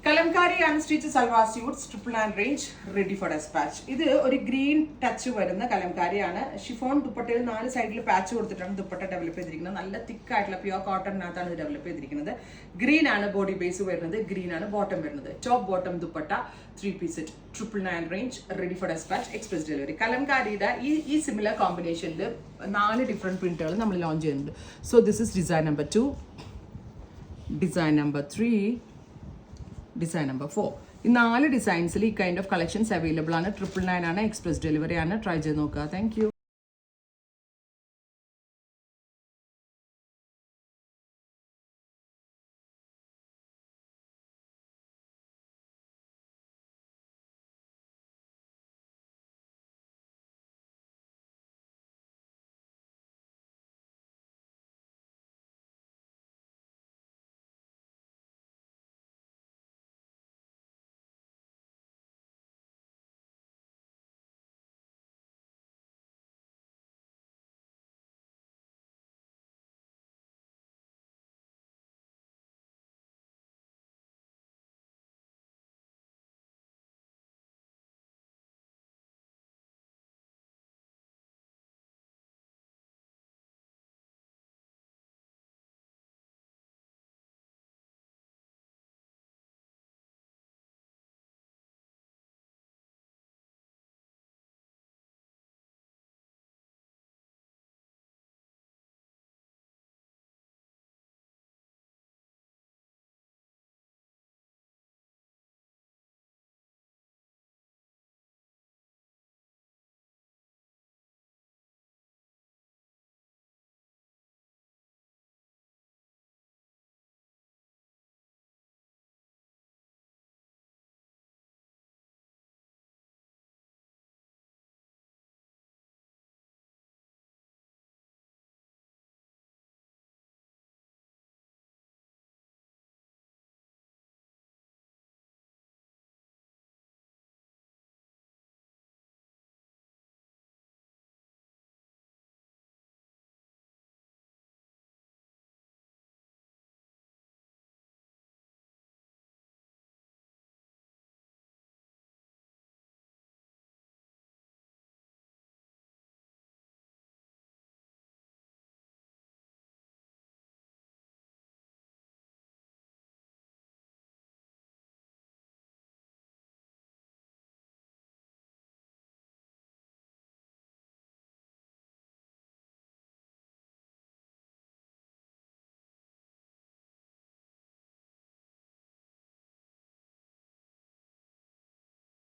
Kalamkari unstitch salwar suits 999 range ready for dispatch. ഇത് ഒരു green touch വരുന്ന കലംകാരിയാണ്. ഷിഫോൺ ദുപ്പട്ടയിൽ 4 സൈഡിൽ പാച്ച് കൊടുത്തിട്ടാണ് ദുപ്പട്ട ഡെവലപ്പ് ചെയ്തിരിക്കുന്നത്. നല്ല തിക്കായിട്ടുള്ള പ്യുവർ കോട്ടണിനകത്താണ് ഇത് ഡെവലപ്പ് ചെയ്തിരിക്കുന്നത്. ഗ്രീൻ ആണ് ബോഡി ബേസ് വരുന്നത്, ഗ്രീൻ ആണ് ബോട്ടം വരുന്നത്. Top bottom dupatta 3 piece set 999 range ready for despatch express delivery. കലംകാരിയുടെ ഈ സിമിലർ കോമ്പിനേഷനിൽ 4 ഡിഫറെന്റ് പ്രിന്റുകൾ നമ്മൾ ലോഞ്ച് ചെയ്യുന്നുണ്ട്. So this is design number 2, design number 3, design number 4. ഈ 4 ഡിസൈൻസിൽ ഈ കൈൻഡ് ഓഫ് കളക്ഷൻസ് അവൈലബിൾ ആണ്. 999 ആണ്, എക്സ്പ്രസ് ഡെലിവറി ആണ്. ട്രൈ ചെയ്ത് നോക്കുക. Thank you.